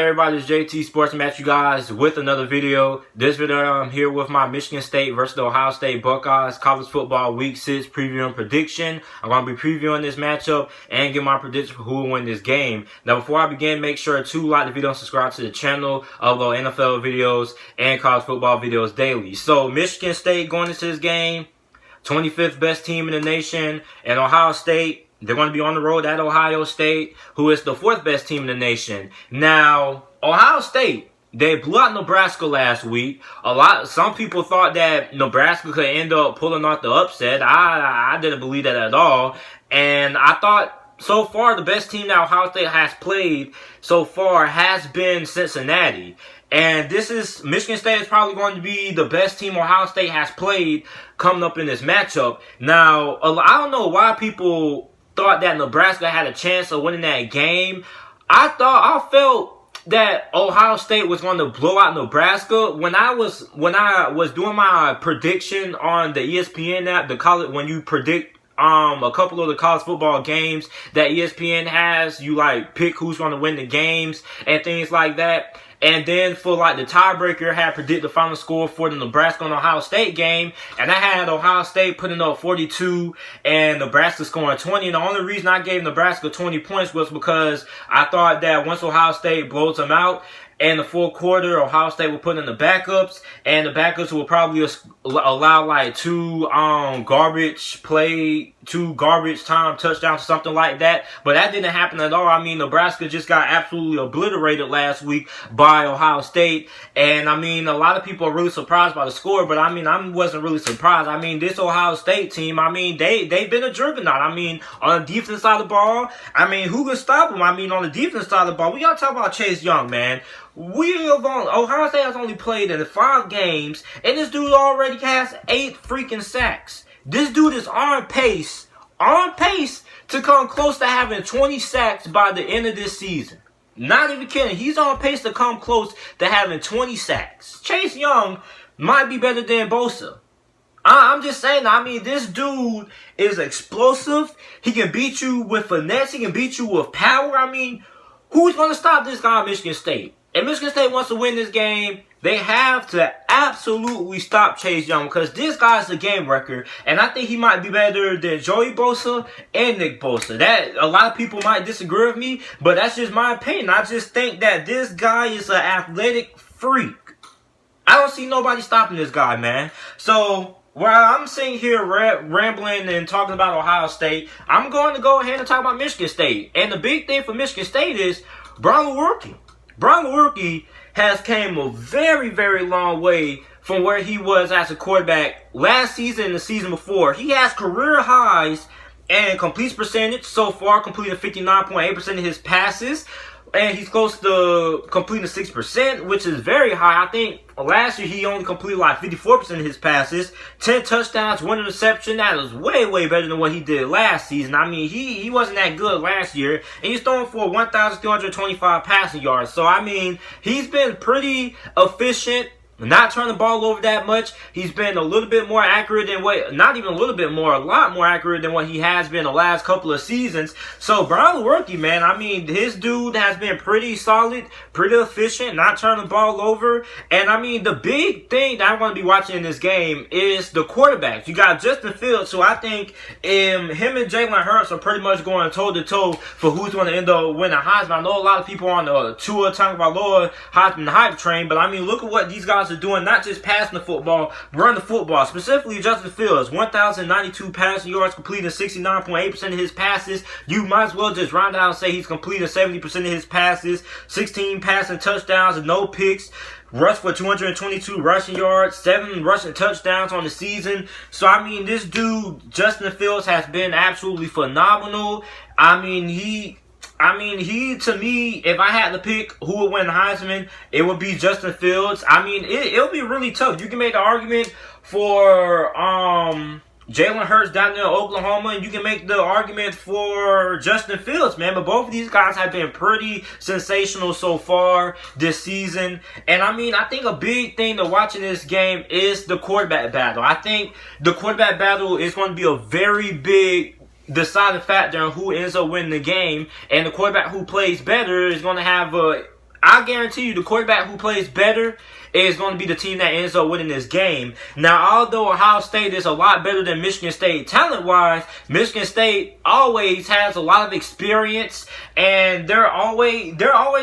everybody? It's JT Sports. I'm at you guys with another video. This video I'm here with my Michigan State versus the Ohio State Buckeyes college football week 6 preview and prediction. I'm going to be previewing this matchup and give my prediction for who will win this game. Now before I begin, make sure to like the video and subscribe to the channel. Upload NFL videos and college football videos daily. So Michigan State going into this game, 25th best team in the nation, and Ohio State, they're going to be on the road at Ohio State, who is the 4th best team in the nation. Now, Ohio State, they blew out Nebraska last week. Some people thought that Nebraska could end up pulling off the upset. I didn't believe that at all. And I thought so far the best team that Ohio State has played so far has been Cincinnati. And Michigan State is probably going to be the best team Ohio State has played coming up in this matchup. Now, I don't know why people thought that Nebraska had a chance of winning that game. I felt that Ohio State was going to blow out Nebraska. When I was doing my prediction on the ESPN app, when you predict a couple of the college football games that ESPN has, you like pick who's going to win the games and things like that. And then for like the tiebreaker, I had predicted the final score for the Nebraska and Ohio State game. And I had Ohio State putting up 42 and Nebraska scoring 20. And the only reason I gave Nebraska 20 points was because I thought that once Ohio State blows them out, in the fourth quarter, Ohio State will put in the backups, and the backups will probably allow like two garbage time touchdowns or something like that. But that didn't happen at all. I mean, Nebraska just got absolutely obliterated last week by Ohio State. And I mean, a lot of people are really surprised by the score, but I mean, I wasn't really surprised. I mean, this Ohio State team, I mean, they've been a juggernaut. I mean, on the defense side of the ball, I mean, who can stop them? I mean, on the defense side of the ball, we gotta talk about Chase Young, man. Ohio State has only played in 5 games, and this dude already has 8 freaking sacks. This dude is on pace to come close to having 20 sacks by the end of this season. Not even kidding. He's on pace to come close to having 20 sacks. Chase Young might be better than Bosa. I'm just saying, I mean, this dude is explosive. He can beat you with finesse. He can beat you with power. I mean, who's going to stop this guy at Michigan State? If Michigan State wants to win this game, they have to absolutely stop Chase Young because this guy's a game wrecker, and I think he might be better than Joey Bosa and Nick Bosa. That a lot of people might disagree with me, but that's just my opinion. I just think that this guy is an athletic freak. I don't see nobody stopping this guy, man. So while I'm sitting here rambling and talking about Ohio State, I'm going to go ahead and talk about Michigan State. And the big thing for Michigan State is Brian Lewerke. Brian Lewerke has came a very, very long way from where he was as a quarterback last season and the season before. He has career highs and completion percentage so far, completing 59.8% of his passes. And he's close to completing 6%, which is very high. I think last year he only completed like 54% of his passes. 10 touchdowns, 1 interception. That was way, way better than what he did last season. I mean, he wasn't that good last year. And he's throwing for 1,325 passing yards. So, I mean, he's been pretty efficient. Not turning the ball over that much. He's been a little bit more accurate than not even a little bit more, a lot more accurate than what he has been the last couple of seasons. So, Brian Lewerke, man, I mean, his dude has been pretty solid, pretty efficient, not turning the ball over. And, I mean, the big thing that I'm going to be watching in this game is the quarterbacks. You got Justin Fields, so I think him and Jalen Hurts are pretty much going toe-to-toe for who's going to end up winning Heisman. I know a lot of people on the Tua Tagovailoa Heisman hype train, but, I mean, look at what these guys are doing, not just passing the football, run the football. Specifically, Justin Fields, 1,092 passing yards, completing 69.8% of his passes. You might as well just round out and say he's completing 70% of his passes, 16 passing touchdowns and no picks. Rushed for 222 rushing yards, 7 rushing touchdowns on the season. So, I mean, this dude, Justin Fields, has been absolutely phenomenal. I mean, he, to me, if I had to pick who would win the Heisman, it would be Justin Fields. I mean, it'll be really tough. You can make the argument for Jalen Hurts down there in Oklahoma, and you can make the argument for Justin Fields, man. But both of these guys have been pretty sensational so far this season. And, I mean, I think a big thing to watch in this game is the quarterback battle. I think the quarterback battle is going to be a very big deciding factor on who ends up winning the game, and the quarterback who plays better is going to have a I guarantee you the quarterback who plays better is going to be the team that ends up winning this game. Now, although Ohio State is a lot better than Michigan State talent-wise, Michigan State always has a lot of experience, and they're always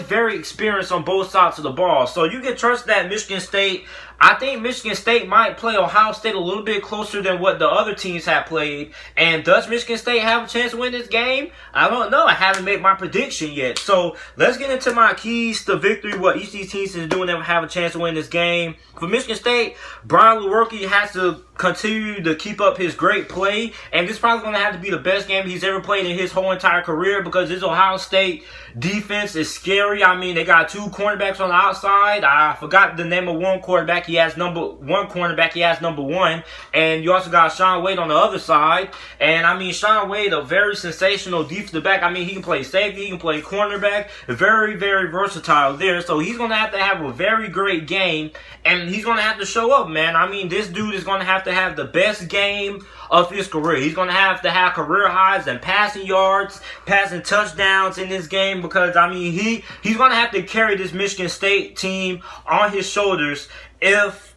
very experienced on both sides of the ball. So you can trust that Michigan State. I think Michigan State might play Ohio State a little bit closer than what the other teams have played. And does Michigan State have a chance to win this game? I don't know. I haven't made my prediction yet. So let's get into my keys to victory, what each of these teams is doing that have a chance to win this game. For Michigan State, Brian Lewerke has to continue to keep up his great play. And this is probably going to have to be the best game he's ever played in his whole entire career, because this Ohio State defense is scary. I mean, they got two cornerbacks on the outside. I forgot the name of one quarterback. He has number one. And you also got Shaun Wade on the other side. And I mean, Shaun Wade, a very sensational defensive back. I mean, he can play safety, he can play cornerback. Very, very versatile there. So he's going to have a very great game. And he's going to have to show up, man. I mean, this dude is going to have the best game of his career. He's going to have career highs in passing yards, passing touchdowns in this game, because, I mean, he's going to have to carry this Michigan State team on his shoulders if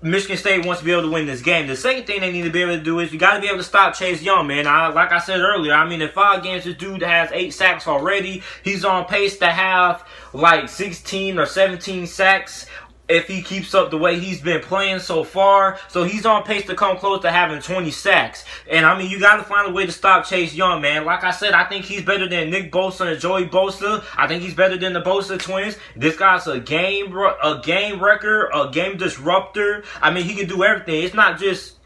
Michigan State wants to be able to win this game. The second thing they need to be able to do is you got to be able to stop Chase Young, man. Like I said earlier, I mean, in 5 games, this dude has 8 sacks already. He's on pace to have like 16 or 17 sacks if he keeps up the way he's been playing so far. So he's on pace to come close to having 20 sacks. And I mean, you got to find a way to stop Chase Young, man. Like I said, I think he's better than Nick Bosa and Joey Bosa. I think he's better than the Bosa twins. This guy's a game wrecker, a game disruptor. I mean, he can do everything. It's not just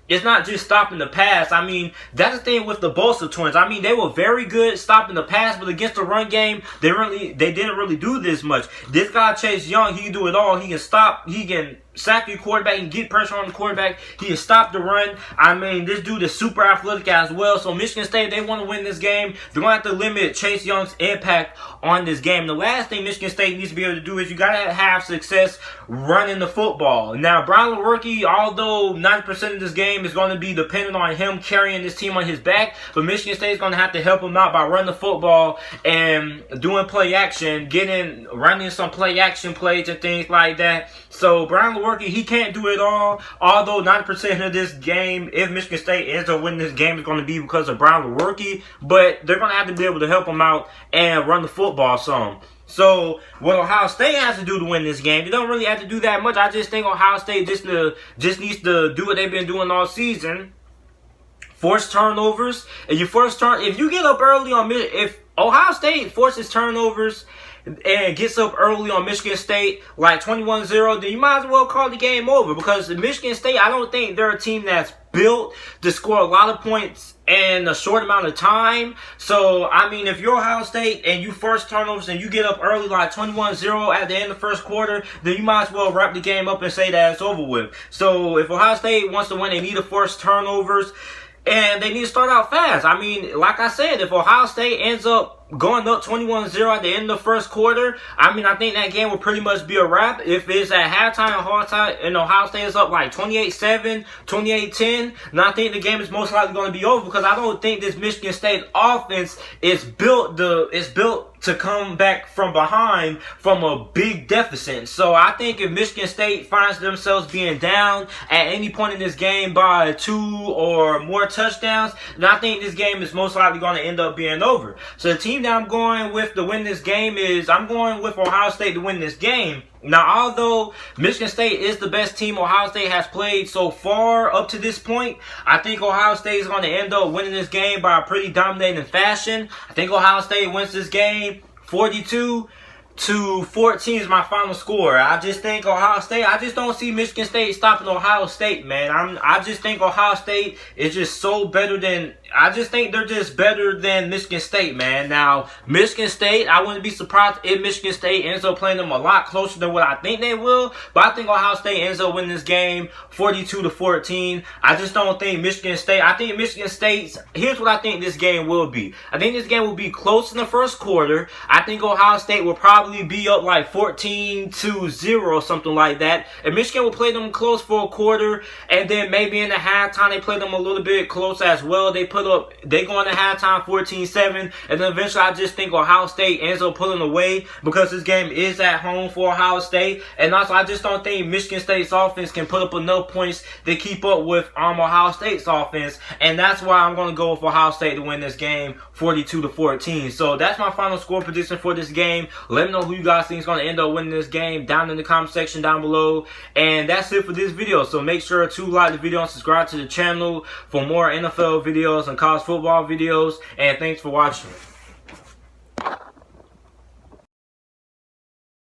stopping the pass. I mean, that's the thing with the Bosa twins. I mean, they were very good stopping the pass, but against the run game, they didn't really do this much. This guy, Chase Young, he can do it all. He can stop, he can sack your quarterback and get pressure on the quarterback. He can stop the run. I mean, this dude is super athletic as well. So Michigan State, they want to win this game. They're going to have to limit Chase Young's impact on this game. The last thing Michigan State needs to be able to do is you got to have success running the football. Now, Brian Lewerke, although 90% of this game is going to be dependent on him carrying this team on his back, but Michigan State is going to have to help him out by running the football and doing play action, running some play action plays and things like that. So Brian Lewerke, he can't do it all. Although 90% of this game, if Michigan State ends up winning this game, is going to be because of Brian Lewerke. But they're going to have to be able to help him out and run the football some. So what Ohio State has to do to win this game, they don't really have to do that much. I just think Ohio State just needs to do what they've been doing all season. Force turnovers. If you get up early if Ohio State forces turnovers and gets up early on Michigan State, like 21-0, then you might as well call the game over, because Michigan State, I don't think they're a team that's built to score a lot of points in a short amount of time. So, I mean, if you're Ohio State and you force turnovers and you get up early like 21-0 at the end of the first quarter, then you might as well wrap the game up and say that it's over with. So, if Ohio State wants to win, they need to force turnovers. And they need to start out fast. I mean, like I said, if Ohio State ends up going up 21-0 at the end of the first quarter, I mean, I think that game will pretty much be a wrap. If it's at halftime and Ohio State is up like 28-7, 28-10, then I think the game is most likely going to be over, because I don't think this Michigan State offense is built to come back from behind from a big deficit. So I think if Michigan State finds themselves being down at any point in this game by 2 or more touchdowns, then I think this game is most likely going to end up being over. So the team that I'm going with to win this game I'm going with Ohio State to win this game. Now, although Michigan State is the best team Ohio State has played so far up to this point, I think Ohio State is going to end up winning this game by a pretty dominating fashion. I think Ohio State wins this game 42-14 is my final score. I just think Ohio State, I just don't see Michigan State stopping Ohio State, man. I just think Ohio State is just so better than, I just think they're just better than Michigan State, man. Now, Michigan State, I wouldn't be surprised if Michigan State ends up playing them a lot closer than what I think they will. But I think Ohio State ends up winning this game 42-14. I just don't think Michigan State, I think Michigan State's, here's what I think this game will be. I think this game will be close in the first quarter. I think Ohio State will probably be up like 14-0 or something like that. And Michigan will play them close for a quarter. And then maybe in the halftime, they play them a little bit close as well. They put put up, they go into halftime 14-7, and then eventually I just think Ohio State ends up pulling away because this game is at home for Ohio State. And also, I just don't think Michigan State's offense can put up enough points to keep up with Ohio State's offense, and that's why I'm going to go with Ohio State to win this game 42-14. So that's my final score prediction for this game. Let me know who you guys think is going to end up winning this game down in the comment section down below. And that's it for this video. So make sure to like the video and subscribe to the channel for more NFL videos and college football videos. And thanks for watching.